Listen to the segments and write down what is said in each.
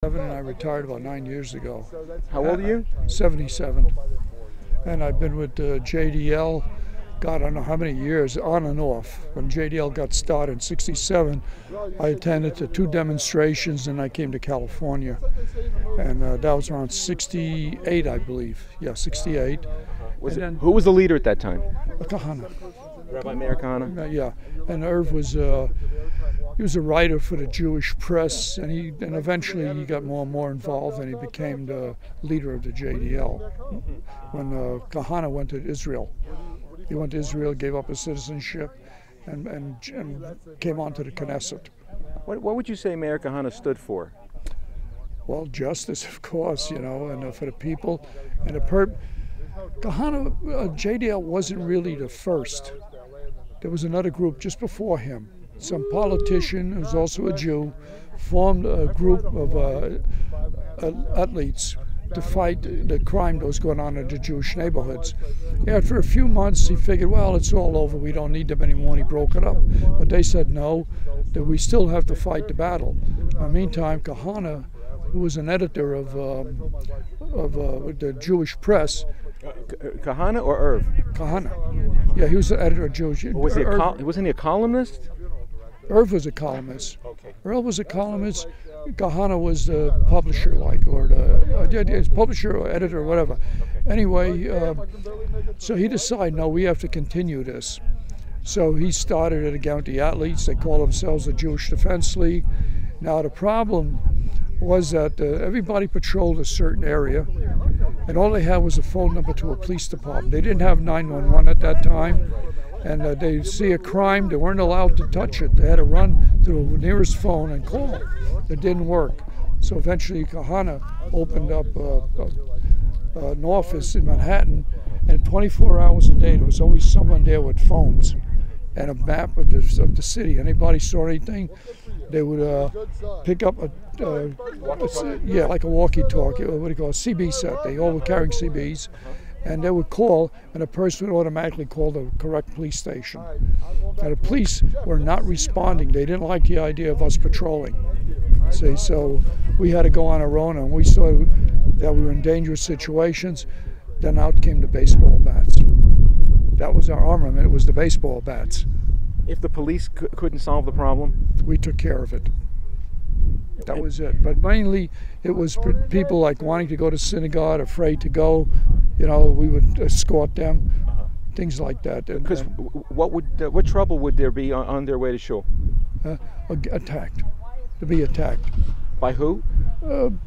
And I retired about 9 years ago. How old are you? 77. And I've been with J.D.L, God, I don't know how many years, on and off. When J.D.L got started in '67, I attended to 2 demonstrations and I came to California. And that was around '68, I believe. Yeah, '68. Who was the leader at that time? Kahane. Rabbi Meir Kahane? Yeah, and Irv was he was a writer for the Jewish press, and eventually he got more and more involved, and he became the leader of the J.D.L. When Kahane went to Israel. He went to Israel, gave up his citizenship, and came on to the Knesset. What would you say Meir Kahane stood for? Well, justice, of course, and for the people. And Kahane, J.D.L wasn't really the first. There was another group just before him. Some politician who was also a Jew formed a group of athletes to fight the crime that was going on in the Jewish neighborhoods. After a few months, he figured, well, it's all over. We don't need them anymore, and he broke it up. But they said no, that we still have to fight the battle. In the meantime, Kahane, who was an editor of the Jewish press. Kahane or Irv? Kahane. Yeah, he was the editor of Jewish. Wasn't he a columnist? Irv was a columnist. Okay. Irv was a columnist. Kahane was the publisher, or the publisher or editor or whatever. Okay. Anyway, so he decided, no, we have to continue this. So he started it again with the athletes. They call themselves the Jewish Defense League. Now the problem was that everybody patrolled a certain area, and all they had was a phone number to a police department. They didn't have 911 at that time. And they'd see a crime, they weren't allowed to touch it. They had to run to the nearest phone and call. It didn't work. So eventually Kahane opened up an office in Manhattan, and 24 hours a day there was always someone there with phones and a map of the city. Anybody saw anything, they would pick up like a walkie-talkie, what do you call it, a CB set. They all were carrying CBs. And they would call, and a person would automatically call the correct police station. And the police were not responding. They didn't like the idea of us patrolling. See, so we had to go on our own, and we saw that we were in dangerous situations. Then out came the baseball bats. That was our armament. It was the baseball bats. If the police couldn't solve the problem? We took care of it. That was it. But mainly it was people like wanting to go to synagogue, afraid to go. We would escort them, things like that. Because what trouble would there be on their way to shul? Attacked. To be attacked. By who?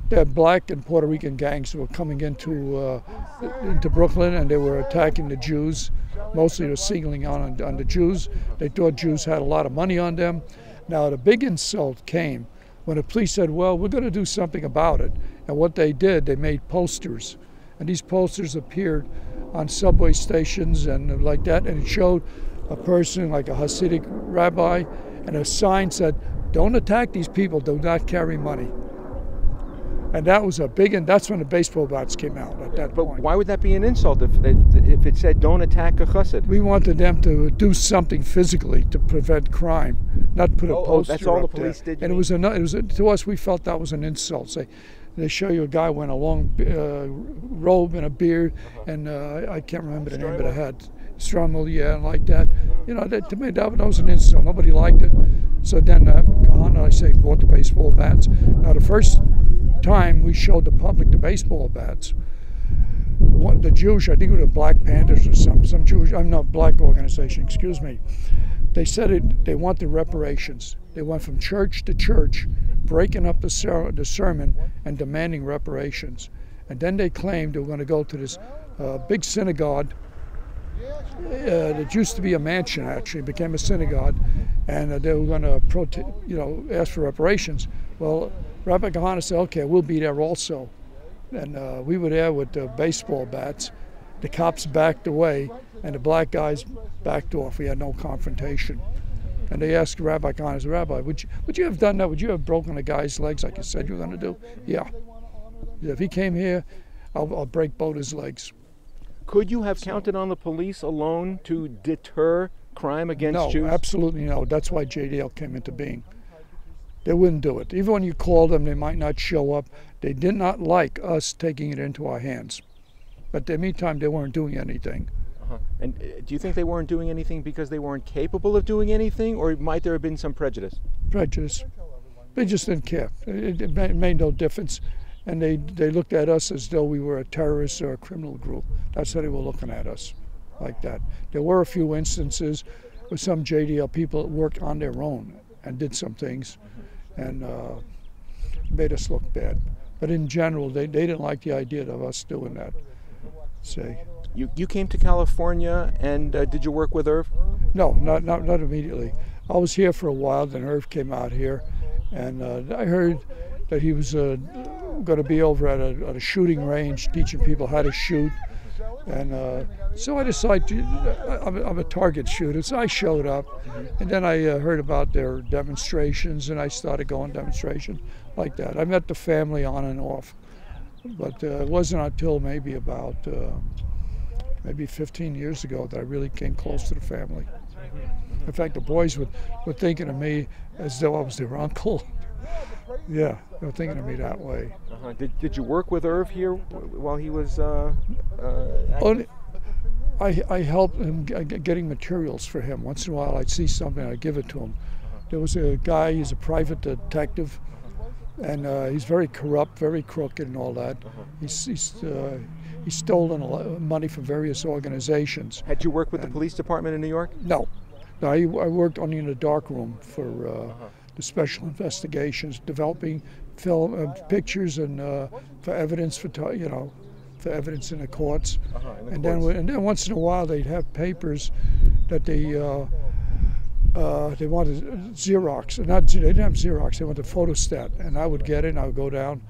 They're black and Puerto Rican gangs who were coming into Brooklyn, and they were attacking the Jews. Mostly they were singling on the Jews. They thought Jews had a lot of money on them. Now the big insult came when the police said, well, we're going to do something about it. And what they did, they made posters. And these posters appeared on subway stations and like that. And it showed a person like a Hasidic rabbi, and a sign said, don't attack these people, do not carry money. And that was and that's when the baseball bats came out at that point. But why would that be an insult if it said don't attack a chassid? We wanted them to do something physically to prevent crime, not put a poster that's all the up police there. did. And it was to us, we felt that was an insult. They show you a guy wearing a long robe and a beard, and I can't remember the name of the hat. Strummel, yeah, like that. To me, that was an insult. Nobody liked it. So then Kahane, bought the baseball bats. Now the first time we showed the public the baseball bats, the Jewish, I think it was the Black Panthers or some Jewish, I'm not black organization, excuse me. They said they wanted reparations. They went from church to church, breaking up the sermon and demanding reparations. And then they claimed they were going to go to this big synagogue that used to be a mansion, actually became a synagogue, and they were going to ask for reparations. Well, Rabbi Kahane said, okay, we'll be there also. And we were there with the baseball bats. The cops backed away, and the black guys backed off. We had no confrontation. And they asked Rabbi Kahane, Rabbi, would you have done that? Would you have broken a guy's legs like you said you were going to do? Yeah. If he came here, I'll break both his legs. Could you have counted on the police alone to deter crime against Jews? No, absolutely no. That's why J.D.L came into being. They wouldn't do it. Even when you called them, they might not show up. They did not like us taking it into our hands. But in the meantime, they weren't doing anything. And do you think they weren't doing anything because they weren't capable of doing anything, or might there have been some prejudice? Prejudice. They just didn't care. It made no difference. And they looked at us as though we were a terrorist or a criminal group. That's how they were looking at us, like that. There were a few instances with some J.D.L people that worked on their own and did some things and made us look bad. But in general, they didn't like the idea of us doing that. Say. You came to California, and did you work with Irv? No, not immediately. I was here for a while, then Irv came out here, and I heard that he was going to be over at a shooting range teaching people how to shoot. And so I decided I'm a target shooter, so I showed up. And then I heard about their demonstrations, and I started going demonstrations like that. I met the family on and off, but it wasn't until maybe about maybe 15 years ago that I really came close to the family. In fact, the boys were thinking of me as though I was their uncle. Yeah, they were thinking of me that way. Did you work with Irv here while he was I helped him getting materials for him. Once in a while I'd see something, I'd give it to him. There was a guy, he's a private detective, and he's very corrupt, very crooked and all that. He's stolen a lot of money from various organizations. Had you worked with the police department in New York? No. I worked only in the dark room for the special investigations, developing film pictures and for evidence for evidence in the courts. And then once in a while they'd have papers that they wanted Xerox. They didn't have Xerox, they wanted photostat, and I would get it and I would go down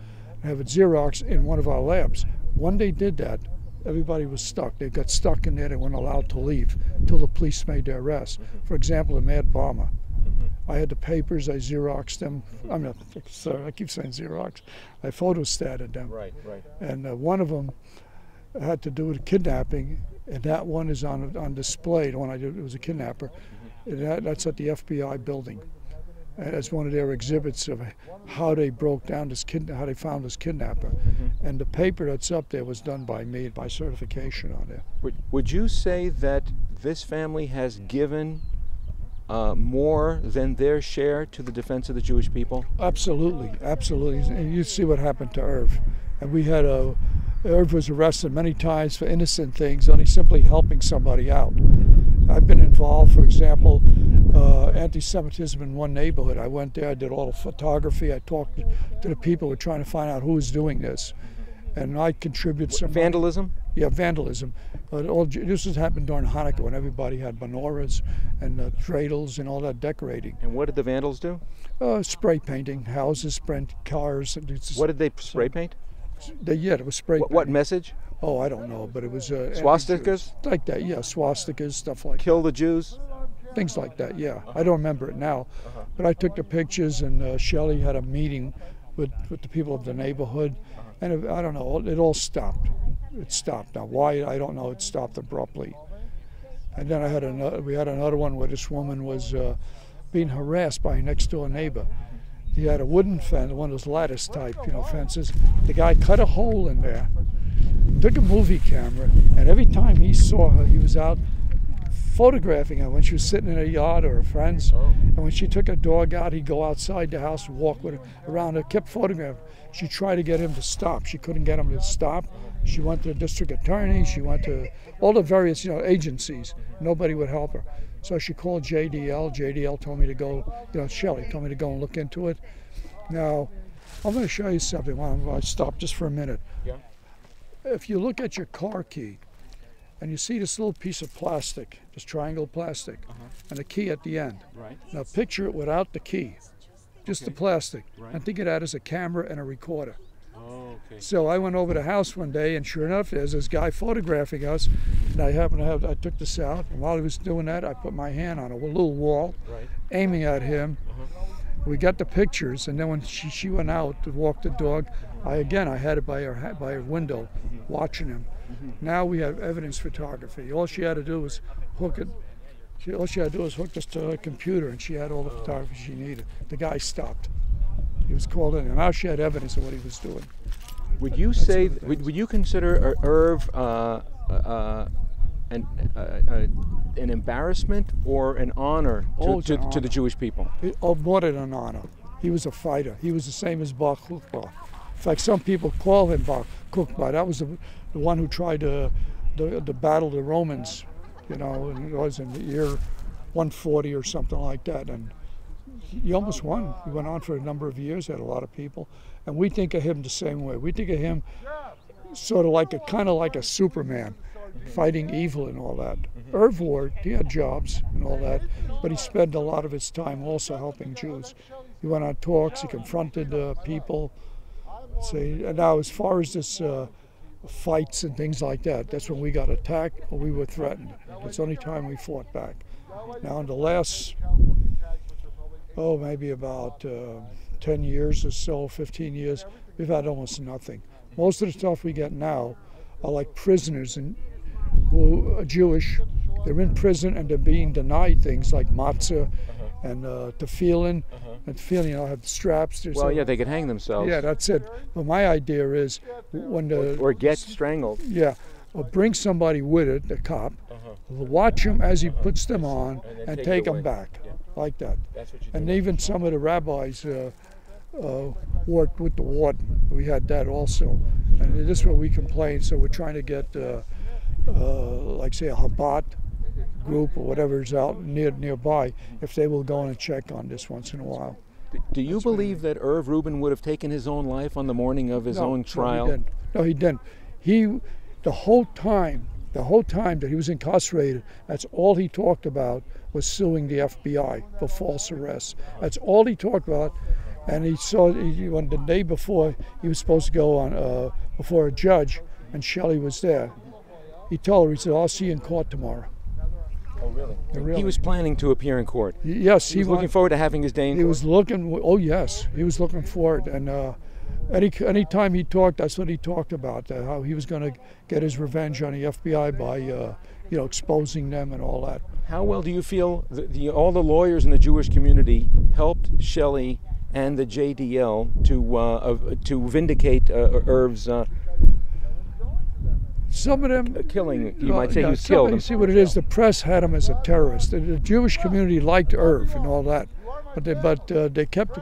and have it Xerox in one of our labs. One day did that, everybody was stuck. They got stuck in there, they weren't allowed to leave until the police made their arrest. For example, the Mad Bomber. I had the papers, I Xeroxed them. Sorry, I keep saying Xerox. I photostated them. Right. And one of them had to do with kidnapping, and that one is on display. The one I did, it was a kidnapper. That's at the FBI building. And that's one of their exhibits of how they broke down how they found this kidnapper. And the paper that's up there was done by me, by certification on there. Would you say that this family has given more than their share to the defense of the Jewish people? Absolutely, absolutely. And you see what happened to Irv. And we had Irv was arrested many times for innocent things, only simply helping somebody out. I've been involved, for example, anti-Semitism in one neighborhood. I went there, I did all the photography, I talked to the people who were trying to find out who was doing this. And I contributed some... Vandalism? Yeah, vandalism. This has happened during Hanukkah when everybody had menorahs and dreidels and all that decorating. And what did the vandals do? Spray painting houses, sprint cars. What did they spray paint? It was spray painting. What message? Oh, I don't know, but it was... swastikas? Like that, yeah, swastikas, stuff like that. Kill the Jews? Things like that, yeah. I don't remember it now. But I took the pictures, and Shelley had a meeting with the people of the neighborhood. And I don't know, it all stopped. It stopped. Now, why, I don't know, it stopped abruptly. And then we had another one where this woman was being harassed by a next door neighbor. He had a wooden fence, one of those lattice type, fences. The guy cut a hole in there, took a movie camera, and every time he saw her, he was out photographing her when she was sitting in her yard or her friends. And when she took her dog out, he'd go outside the house and walk with her around her, kept photographing. She tried to get him to stop. She couldn't get him to stop. She went to the district attorney. She went to all the various agencies. Nobody would help her. So she called J.D.L. J.D.L. told me to go, Shelley told me to go and look into it. Now, I'm going to show you something. I stop just for a minute. Yeah. If you look at your car key, and you see this little piece of plastic, this triangle plastic, and a key at the end. Right. Now picture it without the key, just the plastic. Right. And think of that as a camera and a recorder. Oh, okay. So I went over to the house one day, and sure enough, there's this guy photographing us. And I took this out, and while he was doing that, I put my hand on a little wall, aiming at him. We got the pictures, and then when she went out to walk the dog, I had it by her window, watching him. Now we have evidence photography. All she had to do was hook it. All she had to do was hook this to her computer, and she had all the photography she needed. The guy stopped. He was called in, and I actually had evidence of what he was doing. Would you say, would you consider Irv an embarrassment or an honor to the Jewish people? More than an honor. He was a fighter. He was the same as Bar Kokhba. In fact, some people call him Bar Kokhba. That was the one who tried to battle the Romans, you know, and it was in the year 140 or something like that. And he almost won. He went on for a number of years, had a lot of people. And we think of him the same way. We think of him sort of like kind of like a Superman, fighting evil and all that. Irv worked, he had jobs and all that, but he spent a lot of his time also helping Jews. He went on talks, he confronted people. And now as far as this fights and things like that, that's when we got attacked or we were threatened. That's the only time we fought back. Now in the last, maybe about 10 years or so, 15 years, we've had almost nothing. Most of the stuff we get now are like prisoners who are Jewish. They're in prison and they're being denied things like matzah and tefillin. And tefillin, you know, have straps. Well, yeah, they could hang themselves. Yeah, that's it. But my idea is when or get strangled. Yeah, or bring somebody with it, the cop. Watch him as he puts them on and take them back, like that. And even some of the rabbis worked with the warden. We had that also. And this is what we complain. So we're trying to get, like say, a Chabad group or whatever is out nearby, if they will go in and check on this once in a while. Do you believe that Irv Rubin would have taken his own life on the morning of his own trial? No, he didn't. The whole time that he was incarcerated, that's all he talked about was suing the FBI for false arrest. That's all he talked about. And when the day before he was supposed to go on before a judge, and Shelley was there, he told her, he said, "I'll see you in court tomorrow." Oh, really? Really? He was planning to appear in court. Yes, he was looking forward to having his day in court. He was looking. Oh, yes, he was looking forward. And any time he talked, that's what he talked about. How he was going to get his revenge on the FBI by, exposing them and all that. How well do you feel all the lawyers in the Jewish community helped Shelley and the J.D.L. to vindicate Irv's? Some of them killing, you might say he was killed. You see what it is, the press had him as a terrorist. The Jewish community liked Irv and all that, but they kept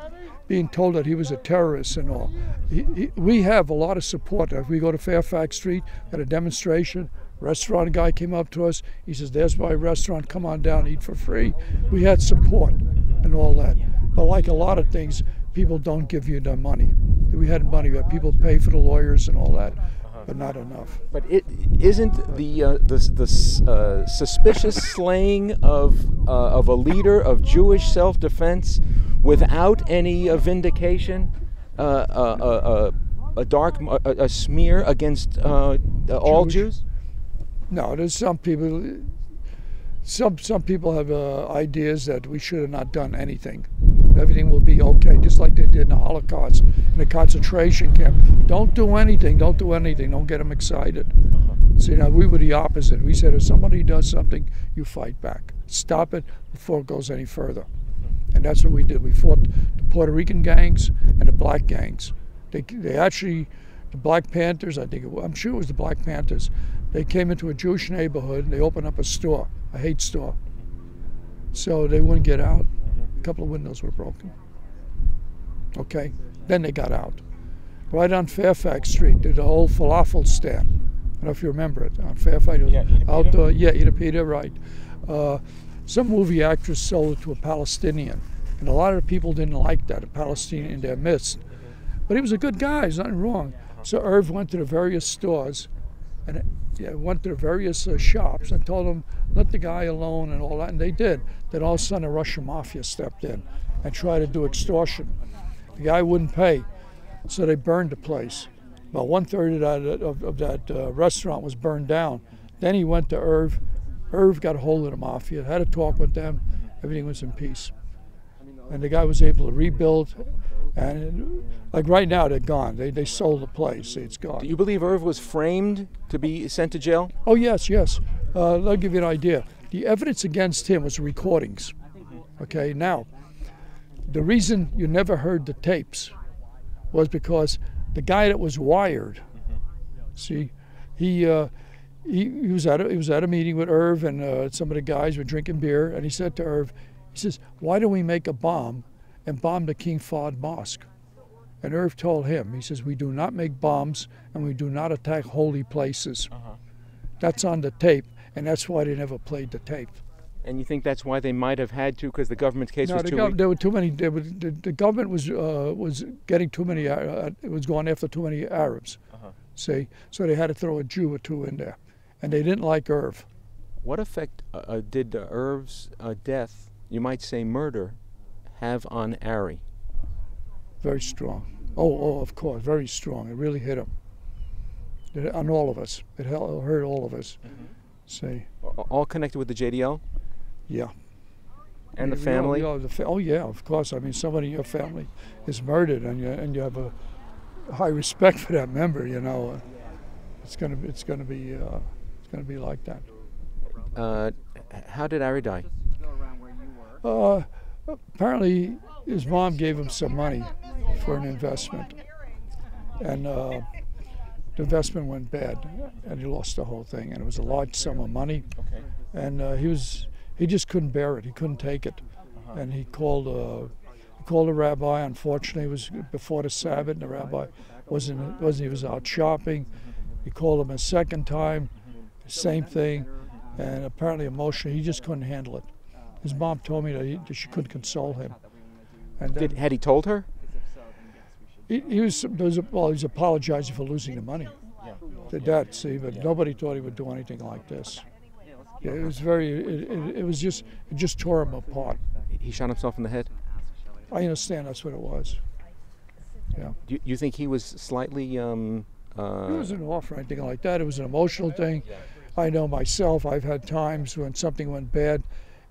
being told that he was a terrorist and all. We have a lot of support. If we go to Fairfax Street at a demonstration, restaurant guy came up to us, he says, "There's my restaurant, come on down, eat for free." We had support and all that. But like a lot of things, people don't give you the money. We had money, people pay for the lawyers and all that. But not enough. But isn't the suspicious slaying of a leader of Jewish self-defense without any vindication a smear against all Jews? No, there's some people. Some people have ideas that we should have not done anything. Everything will be okay, just like they did in the Holocaust, in the concentration camp. Don't do anything, don't do anything, don't get them excited. See, now we were the opposite. We said if somebody does something, you fight back. Stop it before it goes any further. And that's what we did. We fought the Puerto Rican gangs and the black gangs. They actually, the Black Panthers, I'm sure it was the Black Panthers, they came into a Jewish neighborhood and they opened up a store, a hate store. So they wouldn't get out. A couple of windows were broken. Okay, then they got out. Right on Fairfax Street, there's a whole falafel stand. I don't know if you remember it. On Fairfax, outdoor. Yeah, Ida Peter, right. Some movie actress sold it to a Palestinian, and a lot of people didn't like that, a Palestinian in their midst. But he was a good guy, there's nothing wrong. So Irv went to the various stores, and went to the various shops and told them, let the guy alone and all that, and they did. Then all of a sudden the Russian mafia stepped in and tried to do extortion. The guy wouldn't pay, so they burned the place. About 1/3 of that restaurant was burned down. Then he went to Irv. Irv got a hold of the mafia, had a talk with them, everything was in peace. And the guy was able to rebuild, and like right now they're gone. They sold the place, it's gone. Do you believe Irv was framed to be sent to jail? Oh yes, yes. I'll give you an idea. The evidence against him was recordings. Okay, now, the reason you never heard the tapes was because the guy that was wired, see, he was at a meeting with Irv, and some of the guys were drinking beer, and he said to Irv, he says, "Why don't we make a bomb and bomb the King Fahd Mosque?" And Irv told him, he says, "We do not make bombs and we do not attack holy places." That's on the tape, and that's why they never played the tape. And you think that's why they might have had to, because the government's case was too weak? There were too many. The government was getting too many. It was going after too many Arabs. See, so they had to throw a Jew or two in there, and they didn't like Irv. What effect did Irv's death, you might say murder, have on Ari? Very strong. Oh, of course, very strong. It really hit him. On all of us. It hurt all of us. See. All connected with the J.D.L.? Yeah. And the family? Oh yeah, of course. I mean, somebody in your family is murdered, and you have a high respect for that member. You know, it's gonna be like that. How did Ari die? Apparently, his mom gave him some money for an investment, and the investment went bad, and he lost the whole thing. And it was a large sum of money, and he just couldn't bear it. He couldn't take it, and he called a rabbi. Unfortunately, it was before the Sabbath, and the rabbi he was out shopping. He called him a second time, same thing, and apparently emotionally he just couldn't handle it. His mom told me that she couldn't console him. And had he told her? He was apologizing for losing the money. Did that, see, but nobody thought he would do anything like this. Yeah, it was it just tore him apart. He shot himself in the head? I understand that's what it was. Yeah. Do you think he was slightly... He wasn't off or anything like that. It was an emotional thing. I know myself, I've had times when something went bad,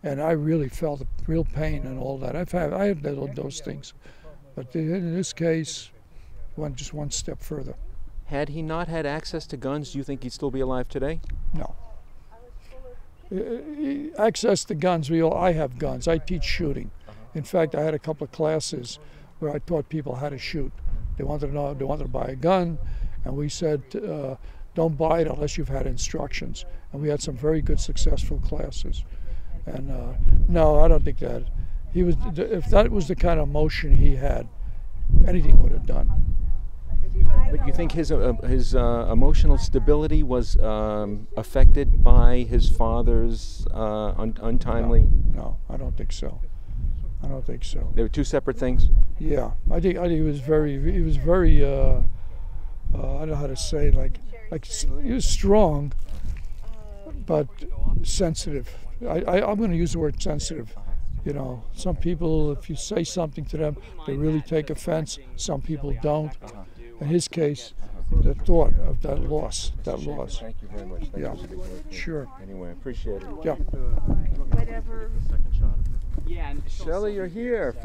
and I really felt real pain and all that. I had those things. But in this case, went just one step further. Had he not had access to guns, do you think he'd still be alive today? No. Access to guns, I have guns. I teach shooting. In fact, I had a couple of classes where I taught people how to shoot. They wanted to buy a gun, and we said, don't buy it unless you've had instructions. And we had some very good, successful classes. And no, I don't think that. If that was the kind of emotion he had, anything would have done. But you think his emotional stability was affected by his father's untimely? No, I don't think so. I don't think so. They were two separate things? Yeah, I think he was very I don't know how to say, like he was strong, but sensitive. I'm going to use the word sensitive. You know, some people, if you say something to them, they really take offense. Some people don't. In his case, the thought of that loss. Thank you very much. Yeah, sure. Anyway, I appreciate it. Yeah. Whatever. Shelley, you're here.